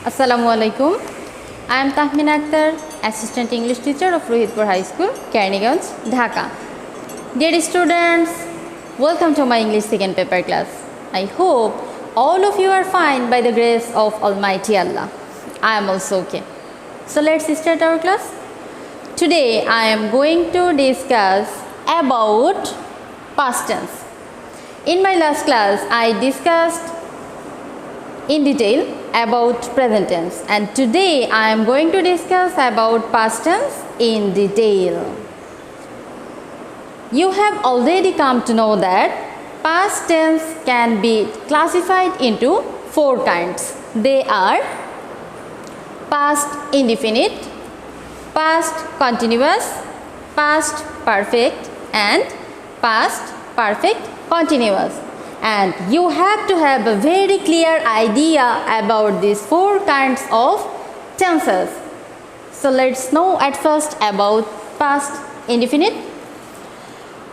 Assalamualaikum. I am Tahmin Akhtar, Assistant English Teacher of Rohitpur High School, Kerniganj, Dhaka. Dear students, welcome to my English second paper class. I hope all of you are fine by the grace of Almighty Allah. I am also okay. So let's start our class. Today I am going to discuss about past tense. In my last class I discussed in detail about present tense, and today I am going to discuss about past tense in detail. You have already come to know that past tense can be classified into four kinds. They are past indefinite, past continuous, past perfect and past perfect continuous. And you have to have a very clear idea about these four kinds of tenses. So let's know at first about past indefinite.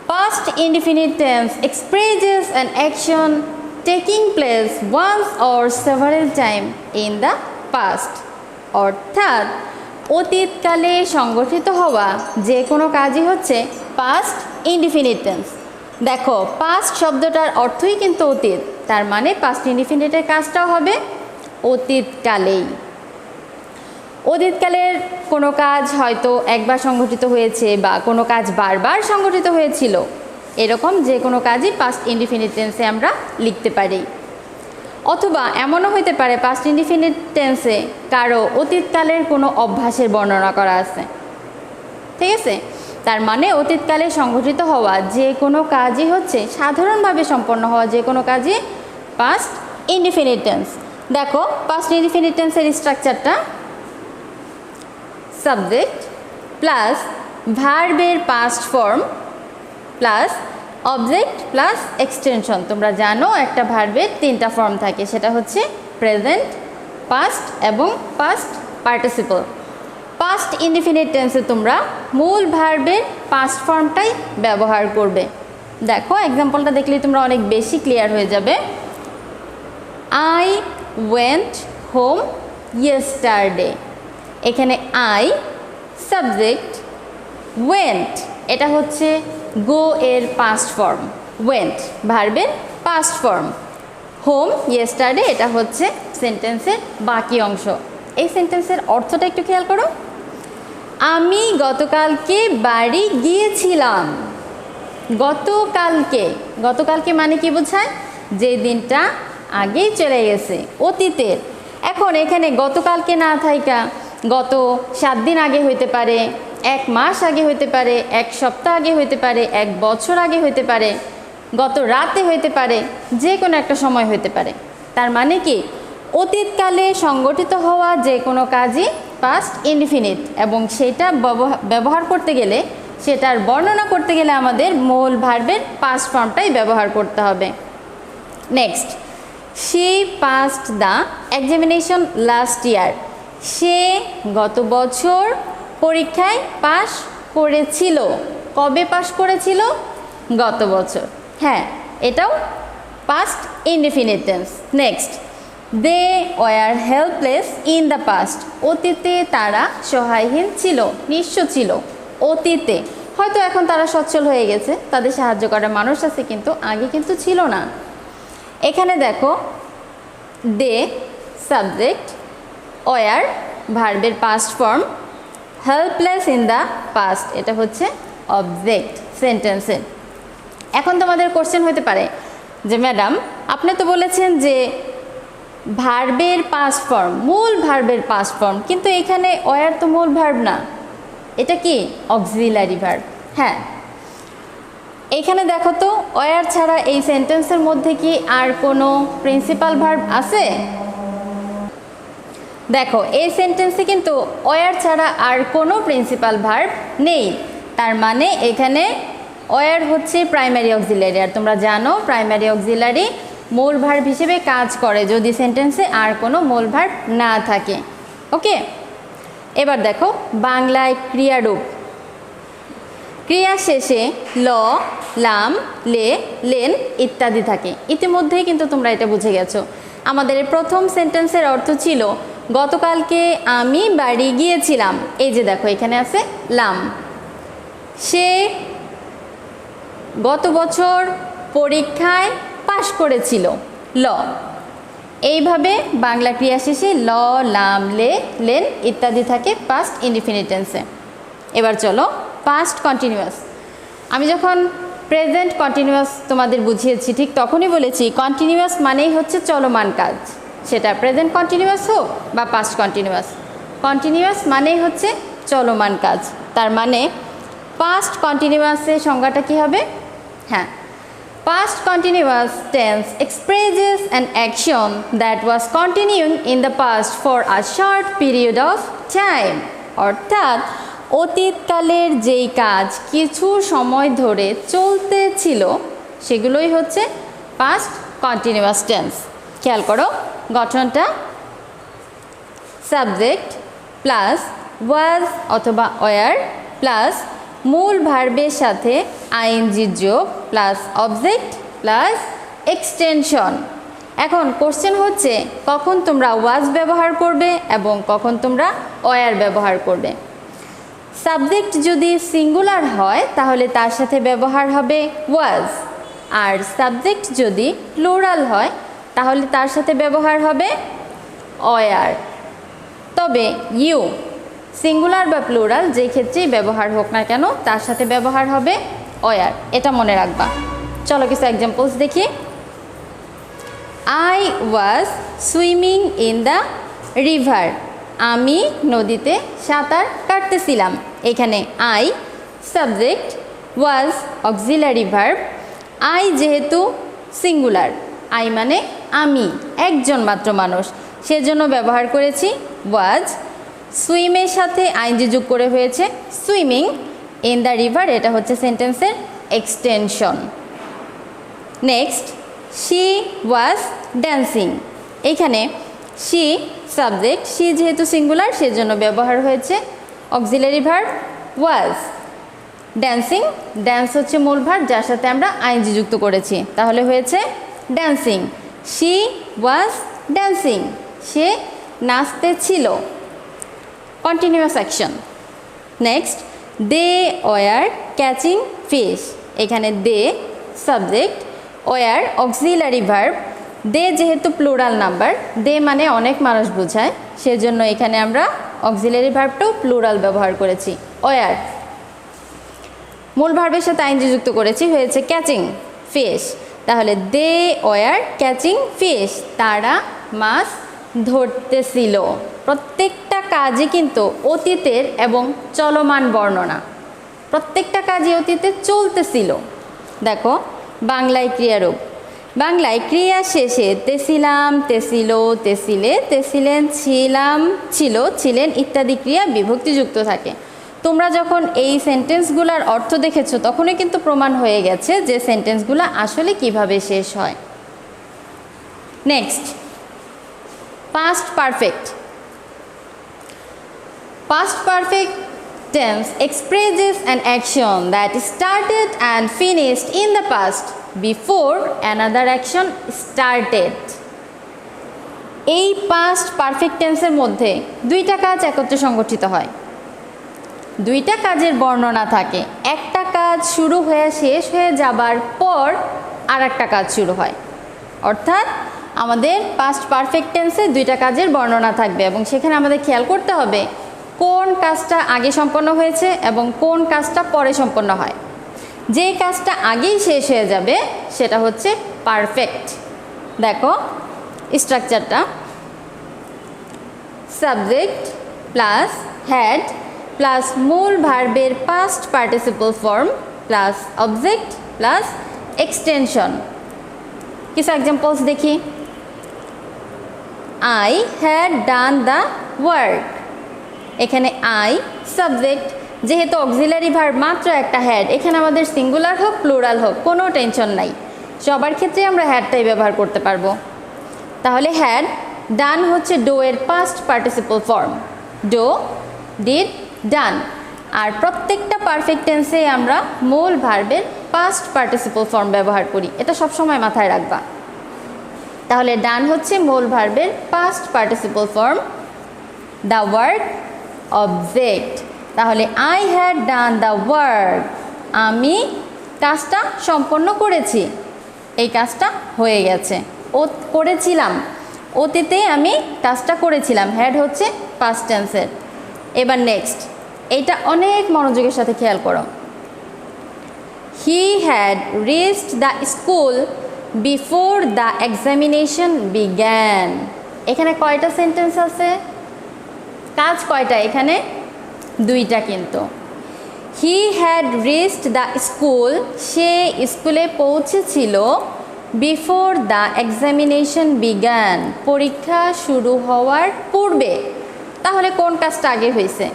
Past indefinite tense expresses an action taking place once or several times in the past. অর্থাৎ অতীতকালে সংগঠিত হওয়া যে কোনো কাজই হচ্ছে past indefinite tense. দেখো past শব্দটার অর্থই কিন্তু অতীত, তার মানে পাস্ট ইনডিফিনিটের কাজটাও হবে অতীতকালেই। অতীতকালের কোনো কাজ হয়তো একবার সংঘটিত হয়েছে বা কোনো কাজ বারবার সংঘটিত হয়েছিল, এরকম যে কোনো কাজই পাস্ট ইনডিফিনিট টেন্সে আমরা লিখতে পারি। অথবা এমনও হতে পারে পাস্ট ইনডিফিনিট টেন্সে কারো অতীতকালের কোনো অভ্যাসের বর্ণনা করা আছে, ঠিক আছে? তার মানে অতীতকালে সংঘটিত হওয়া যে কোনো কাজই হচ্ছে সাধারণভাবে সম্পন্ন হওয়া যে কোনো কাজই পাস্ট ইনডিফিনিট টেন্স। দেখো পাস্ট ইনডিফিনিট টেন্সের স্ট্রাকচারটা সাবজেক্ট প্লাস ভার্বের past form plus object plus extension. তোমরা জানো একটা ভার্বের তিনটা ফর্ম থাকে, সেটা হচ্ছে প্রেজেন্ট, পাস্ট এবং পাস্ট পার্টিসিপল। পাস্ট ইনডিফিনিট টেন্সে তোমরা মূল ভার্বের পাস্ট ফর্মটাই ব্যবহার করবে। দেখো এক্সাম্পলটা দেখলেই তোমরা অনেক বেশি ক্লিয়ার হয়ে যাবে। I went home yesterday. এখানে আই সাবজেক্ট, ওয়েন্ট এটা হচ্ছে গো এর পাস্ট ফর্ম, ওয়েন্ট ভার্বের পাস্ট ফর্ম, হোম ইয়েস্টারডে এটা হচ্ছে সেন্টেন্সের বাকি অংশ। এই সেন্টেন্সের অর্থটা একটু খেয়াল করো। আমি গতকালকে বাড়ি গিয়েছিলাম। গতকালকে, গতকালকে মানে কি বোঝায়? যে দিনটা আগেই চলে গেছে, অতীতের। এখন এখানে গতকালকে না থাইকা গত 7 দিন আগে হইতে পারে, 1 মাস আগে হইতে পারে, 1 সপ্তাহ আগে হইতে পারে, 1 বছর আগে হইতে পারে, গত রাতে হইতে পারে, যে কোনো একটা সময় হইতে পারে। তার মানে কি অতীতকালে সংগঠিত হওয়া যে কোনো কাজই পাস্ট ইনডিফিনিট, এবং সেটা ব্যবহার করতে গেলে, সেটার বর্ণনা করতে গেলে আমাদের মূল ভার্বের পাস্ট ফর্মটাই ব্যবহার করতে হবে। Next, she passed the examination last year. সে গত বছর পরীক্ষায় পাস করেছিল। কবে পাস করেছিল? গত বছর। হ্যাঁ, এটাও past indefinite tense. Next, they were helpless in the past. অতীতে তারা সহায়হীন ছিল, নিঃস্ব ছিল। অতীতে, হয়তো এখন তারা সচ্ছল হয়ে গেছে, তাদের সাহায্য করার মানুষ আছে, কিন্তু আগে কিন্তু ছিল না। এখানে দেখো দে সাবজেক্ট, ওয়ার ভার্বের past form, helpless in the past এটা হচ্ছে অবজেক্ট সেন্টেন্সের। এখন তোমাদের কোশ্চেন হতে পারে যে ম্যাডাম আপনি তো বলেছেন যে ভার্বের পাস্ট ফর্ম, মূল ভার্বের পাস্ট ফর্ম, কিন্তু এখানে ওয়ার তো মূল ভার্ব না, এটা কি অক্সিলারি ভার্ব। হ্যাঁ, এখানে দেখো তো ওয়ার ছাড়া এই সেন্টেন্সের মধ্যে কি আর কোনো প্রিন্সিপাল ভার্ব আছে? দেখো এই সেন্টেন্সে কিন্তু ওয়ার ছাড়া আর কোনো প্রিন্সিপাল ভার্ব নেই। তার মানে এখানে ওয়ার হচ্ছে প্রাইমারি অক্সিলারি, আর তোমরা জানো প্রাইমারি অক্সিলারি মূল ভার্ব হিসেবে কাজ করে যদি সেন্টেন্সে আর কোনো মূল ভার্ব না থাকে। ওকে, এবার দেখো বাংলায় ক্রিয়ারূপ। ক্রিয়া শেষে ল, লাম, লে, লেন ইত্যাদি থাকে। ইতিমধ্যেই কিন্তু তোমরা এটা বুঝে গেছো। আমাদের প্রথম সেন্টেন্সের অর্থ ছিল গতকালকে আমি বাড়ি গিয়েছিলাম, এই যে দেখো এখানে আছে লাম। সে গত বছর পরীক্ষায় পাশ করেছিল, ল। এইভাবে বাংলা ক্রিয়া শেষে ল, লাম, লে, লেন ইত্যাদি থাকে পাস্ট ইনডিফিনিট টেন্সে। এবার চলো পাস্ট কন্টিনিউয়াস। আমি যখন প্রেজেন্ট কন্টিনিউয়াস তোমাদের বুঝিয়েছি ঠিক তখনই বলেছি কন্টিনিউয়াস মানেই হচ্ছে চলমান কাজ, সেটা প্রেজেন্ট কন্টিনিউয়াস হোক বা পাস্ট কন্টিনিউয়াস। কন্টিনিউয়াস মানেই হচ্ছে চলমান কাজ। তার মানে পাস্ট কন্টিনিউয়াসের সংজ্ঞাটা কী হবে? হ্যাঁ, past continuous tense expresses an action that was continuing in the past for a short period of time, অর্থাৎ অতীতকালের যেই কাজ কিছু সময় ধরে চলতে ছিল সেগুলোই হচ্ছে past continuous tense। খেয়াল করো গঠনটা, সাবজেক্ট প্লাস ওয়াজ অথবা ওয়ার প্লাস মূল ভার্বের সাথে আইএনজি যোগ প্লাস অবজেক্ট প্লাস এক্সটেনশন। এখন কোশ্চেন হচ্ছে কখন তোমরা ওয়াজ ব্যবহার করবে এবং কখন তোমরা ওয়ার ব্যবহার করবে। সাবজেক্ট যদি সিঙ্গুলার হয় তাহলে তার সাথে ব্যবহার হবে ওয়াজ, আর সাবজেক্ট যদি প্লুরাল হয় তাহলে তার সাথে ব্যবহার হবে ওয়ার। তবে ইউ সিঙ্গুলার বা প্লুরাল যে ক্ষেত্রেই ব্যবহার হোক না কেন তার সাথে ব্যবহার হবে ওয়ার, এটা মনে রাখবা। চলো কিছু এক্সাম্পলস দেখি। I was swimming in the river, আমি নদীতে সাঁতার কাটতেছিলাম। এখানে I subject, was auxiliary verb. I যেহেতু সিঙ্গুলার, আই মানে আমি, একজন মাত্র মানুষ, সেজন্য ব্যবহার করেছি ওয়াজ। সুইমের সাথে আইনজি যোগ করে হয়েছে সুইমিং ইন দ্য রিভার, এটা হচ্ছে সেন্টেন্সের extension. Next, she was dancing. এখানে শি সাবজেক্ট, শি যেহেতু সিঙ্গুলার সেজন্য ব্যবহার হয়েছে auxiliary verb was. Dancing, dance হচ্ছে মূল ভার্ব যার সাথে আমরা আইনজি যুক্ত করেছি, তাহলে হয়েছে ড্যান্সিং। শি ওয়াজ ড্যান্সিং, সে নাচতে ছিল। Continuous action. Next, they were catching fish. এখানে they subject, were auxiliary verb. They যেহেতু প্লুরাল নাম্বার, দে মানে অনেক মানুষ বোঝায়, সেজন্য এখানে আমরা অক্সিলারি ভার্বটাও প্লুরাল ব্যবহার করেছি ওয়ার। মূল ভার্বের সাথে আইনজি যুক্ত করেছি, হয়েছে ক্যাচিং ফিশ। তাহলে দে ওয়ার ক্যাচিং ফিশ, তারা মাছ ধরতেছিল। প্রত্যেকটা কাজই কিন্তু অতীতের এবং চলমান বর্ণনা, প্রত্যেকটা কাজই অতীতে চলতেছিল। দেখো বাংলায় ক্রিয়ারূপ, বাংলায় ক্রিয়া শেষে তেছিলাম, তেছিল, তেছিলে, তেছিলেন, ছিলাম, ছিল, ছিলেন ইত্যাদি ক্রিয়া বিভক্তিযুক্ত থাকে। তোমরা যখন এই সেন্টেন্সগুলোর অর্থ দেখেছো তখনই কিন্তু প্রমাণ হয়ে গেছে যে সেন্টেন্সগুলো আসলে কিভাবে শেষ হয়। Next, past perfect. Past perfect tense expresses an action that started and finished in the past before another action started. এই past perfect tenseর মধ্যে দুইটা কাজ একত্রে সংগঠিত হয়, দুইটা কাজের বর্ণনা থাকে। একটা কাজ শুরু হয়ে শেষ হয়ে যাবার পর আর একটা কাজ শুরু হয়, অর্থাৎ আমাদের পাস্ট পারফেক্ট টেন্সে দুইটা কাজের বর্ণনা থাকবে এবং সেখানে আমাদের খেয়াল করতে হবে কোন কাজটা আগে সম্পন্ন হয়েছে এবং কোন কাজটা পরে সম্পন্ন হয়। যে কাজটা আগেই শেষ হয়ে যাবে সেটা হচ্ছে পারফেক্ট। দেখো স্ট্রাকচারটা, সাবজেক্ট প্লাস হ্যাড প্লাস মূল ভার্বের past participle form plus object plus extension. কিছু এক্সাম্পলস দেখি। I had done the work। এখানে I সাবজেক্ট, যেহেতু অক্সিলারি ভার্ব মাত্র একটা হ্যাড, এখানে আমাদের সিঙ্গুলার হোক প্লুরাল হোক কোনো টেনশন নাই, সবার ক্ষেত্রে আমরা হ্যাডটাই ব্যবহার করতে পারবো। তাহলে হ্যাড, ডান হচ্ছে ডো এর past participle form, do, did, done. আর প্রত্যেকটা পারফেক্ট টেন্সে আমরা মূল ভার্বের পাস্ট পার্টিসিপল ফর্ম ব্যবহার করি, এটা সবসময় মাথায় রাখবা। তাহলে ডান হচ্ছে মূল ভার্বের past participle form, the work object. তাহলে I had done the work, আমি কাজটা সম্পন্ন করেছি, এই কাজটা হয়ে গেছে। ও করেছিলাম, অতীতে আমি কাজটা করেছিলাম, হ্যাড হচ্ছে পাস্ট টেন্সের। এবার নেক্সট, এইটা অনেক মনোযোগের সাথে খেয়াল করো। He had reached the school before the examination began. এখানে কয়টা সেন্টেন্স আছে? কাজ কয়টা এখানে? দুইটা কিন্তু। He had reached the school, সে স্কুলে পৌঁছেছিল, বিফোর দ্য এক্সামিনেশন বিগ্যান, পরীক্ষা শুরু হওয়ার পূর্বে। তাহলে কোন কাজটা আগে হয়েছে?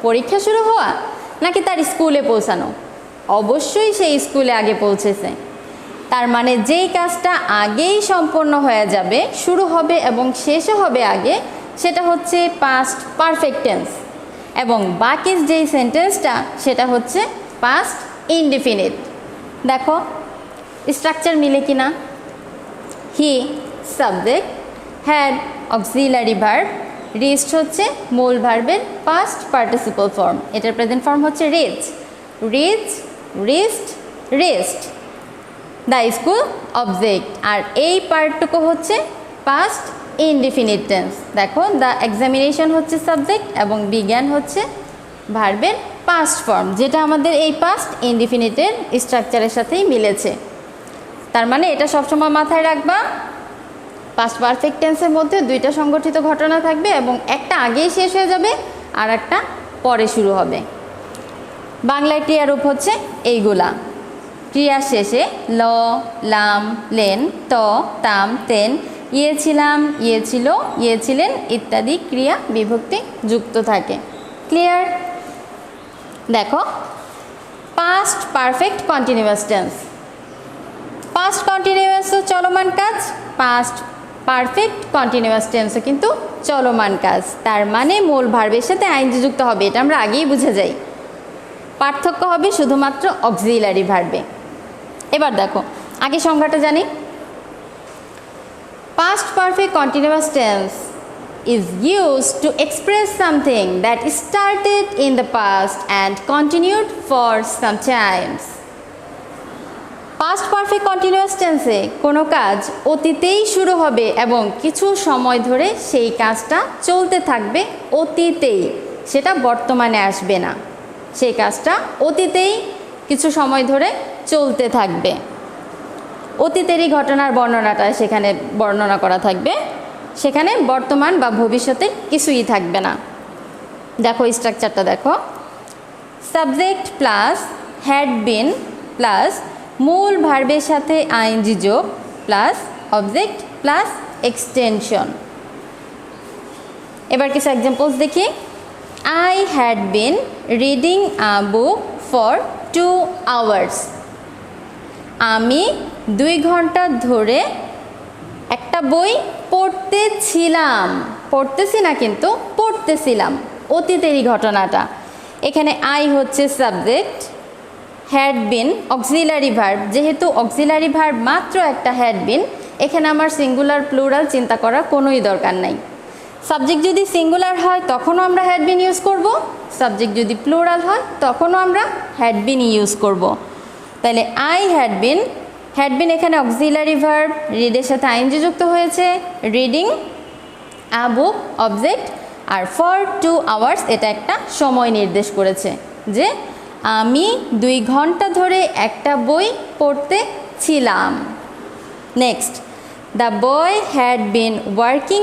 পরীক্ষা শুরু হওয়া নাকি তার স্কুলে পৌঁছানো? অবশ্যই সে স্কুলে আগে পৌঁছেছে। তার মানে যেই কাজটা আগেই সম্পন্ন হয়ে যাবে, শুরু হবে এবং শেষও হবে আগে, সেটা হচ্ছে পাস্ট পারফেক্ট টেন্স। এবং বাকি যেই সেন্টেন্সটা সেটা হচ্ছে পাস্ট ইনডিফিনিট। দেখো স্ট্রাকচার মিলে কিনা? He subject, had auxiliary verb, reached হচ্ছে মূল ভার্বের পাস্ট পার্টিসিপল ফর্ম, এটার প্রেজেন্ট ফর্ম হচ্ছে reach, reach, reached, reached. The school object, আর এই পার্টটুকু হচ্ছে পাস্ট ইনডিফিনিট টেন্স। দেখো দ্য এক্সামিনেশন হচ্ছে সাবজেক্ট এবং বিজ্ঞান হচ্ছে ভার্বের পাস্ট ফর্ম, যেটা আমাদের এই পাস্ট ইনডিফিনিটের স্ট্রাকচারের সাথেই মিলেছে। তার মানে এটা সবসময় মাথায় রাখবা, পাস্ট পারফেক্ট টেন্সের মধ্যে দুইটা সংগঠিত ঘটনা থাকবে এবং একটা আগেই শেষ হয়ে যাবে আর একটা পরে শুরু হবে। বাংলায় ক্রিয়ারূপ হচ্ছে এইগুলা। ক্রিয়া শেষে ল, লাম, লেন, ত, তাম, তেন, ইয়ে ছিলাম, ইয়ে ছিল, ইয়ে ছিলেন ইত্যাদি ক্রিয়া বিভক্তি যুক্ত থাকে। ক্লিয়ার? দেখো past perfect continuous tense, past continuous চলমান কাজ, পাস্ট পারফেক্ট কন্টিনিউয়াস টেন্সও কিন্তু চলমান কাজ। তার মানে মূল ভার্বের সাথে আইনজি যুক্ত হবে, এটা আমরা আগেই বুঝে যাই। পার্থক্য হবে শুধুমাত্র অক্সিলারি ভার্বে। এবার দেখো আগে সংজ্ঞাটা জানি। Past perfect continuous tense is used to express something that started in the past and continued for some times. Past perfect continuous টেন্সে কোনো কাজ অতীতেই শুরু হবে এবং কিছু সময় ধরে সেই কাজটা চলতে থাকবে অতীতেই, সেটা বর্তমানে আসবে না। সেই কাজটা অতীতেই কিছু সময় ধরে চলতে থাকবে, অতীতেরই ঘটনার বর্ণনাটা সেখানে বর্ণনা করা থাকবে, সেখানে বর্তমান বা ভবিষ্যতে কিছুই থাকবে না। দেখো স্ট্রাকচারটা দেখো, subject plus had been plus মূল ভার্বের সাথে আইএনজি যোগ প্লাস অবজেক্ট প্লাস এক্সটেনশন। এবার কিছু এক্সাম্পলস দেখি। I had been reading a book for 2 hours. আমি 2 ঘন্টা ধরে একটা বই পড়তেছিলাম, পড়তেছি না কিন্তু পড়তেছিলাম, অতীতেরই ঘটনাটা। এখানে আই হচ্ছে subject, had been auxiliary verb, যেহেতু অক্সিলারি ভার্ব মাত্র একটা হ্যাড বিন, এখানে আমার সিঙ্গুলার প্লুরাল চিন্তা করার কোনোই দরকার নাই। সাবজেক্ট যদি সিঙ্গুলার হয় তখনও আমরা হ্যাড বিন ইউজ করব, সাবজেক্ট যদি প্লুরাল হয় তখনও আমরা হ্যাড বিন ইউজ করব। তাহলে I had been, had been এখানে অক্সিলারি ভার্ব, রিডের সাথে আইএনজি যুক্ত হয়েছে, রিডিং আ বুক অবজেক্ট, আর ফর 2 আওয়ার্স এটা একটা সময় নির্দেশ করেছে যে আমি 2 ঘন্টা ধরে একটা বই পড়তেছিলাম। Next, the boy had been working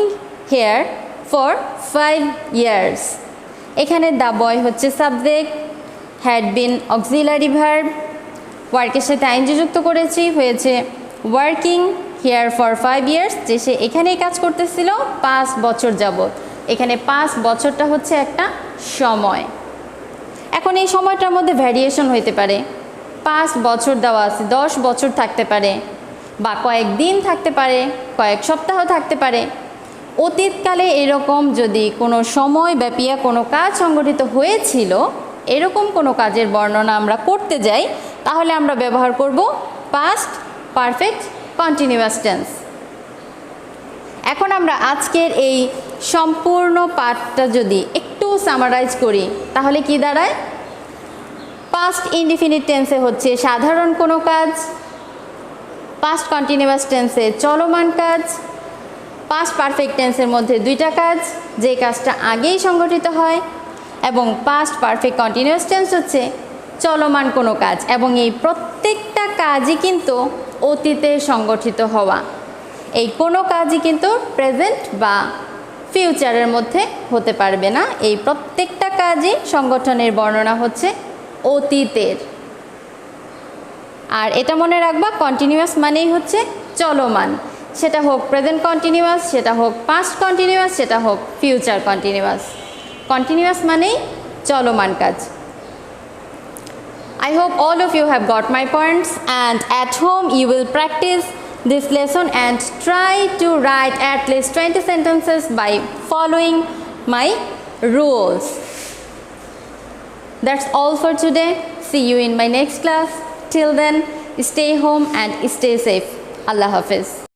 here for 5 years। এখানে দ্য বয় হচ্ছে subject, had been auxiliary verb, ওয়ার্কের সাথে আইএনজি যুক্ত করেছি, হয়েছে ওয়ার্কিং হেয়ার ফর 5 years, যে সে এখানেই কাজ করতেছিল 5 বছর যাবত। এখানে 5 বছরটা হচ্ছে একটা সময়। এখন এই সময়টার মধ্যে ভ্যারিয়েশন হইতে পারে, 5 বছর দেওয়া আছে, 10 বছর থাকতে পারে, বা কয়েকদিন থাকতে পারে, কয়েক সপ্তাহ থাকতে পারে। অতীতকালে এরকম যদি কোনো সময় ব্যাপিয়া কোনো কাজ সংগঠিত হয়েছিল, এরকম কোনো কাজের বর্ণনা আমরা করতে যাই, তাহলে আমরা ব্যবহার করব পাস্ট পারফেক্ট কন্টিনিউয়াস টেন্স। এখন আমরা আজকের এই সম্পূর্ণ পাঠটা যদি একটু সামারাইজ করি তাহলে কি দাঁড়ায়? পাস্ট ইনডিফিনিট টেন্সে হচ্ছে সাধারণ কোনো কাজ, পাস্ট কন্টিনিউয়াস টেন্সে চলমান কাজ, পাস্ট পারফেক্ট টেন্সের মধ্যে দুইটা কাজ, যে কাজটা আগেই সংগঠিত হয়, এবং পাস্ট পারফেক্ট কন্টিনিউয়াস টেন্স হচ্ছে চলমান কোনো কাজ, এবং এই প্রত্যেকটা কাজই কিন্তু অতীতে সংগঠিত হওয়া। এই কোনো কাজই কিন্তু প্রেজেন্ট বা ফিউচারের মধ্যে হতে পারবে না। এই প্রত্যেকটা কাজই সংগঠনের বর্ণনা হচ্ছে অতীতের। আর এটা মনে রাখবা, কন্টিনিউয়াস মানেই হচ্ছে চলমান, সেটা হোক প্রেজেন্ট কন্টিনিউয়াস, সেটা হোক পাস্ট কন্টিনিউয়াস, সেটা হোক ফিউচার কন্টিনিউয়াস। কন্টিনিউয়াস মানেই চলমান কাজ। I hope all of you have got my points, and at home you will practice this lesson and try to write at least 20 sentences by following my rules. That's all for today. See you in my next class. Till then, stay home and stay safe. Allah Hafiz.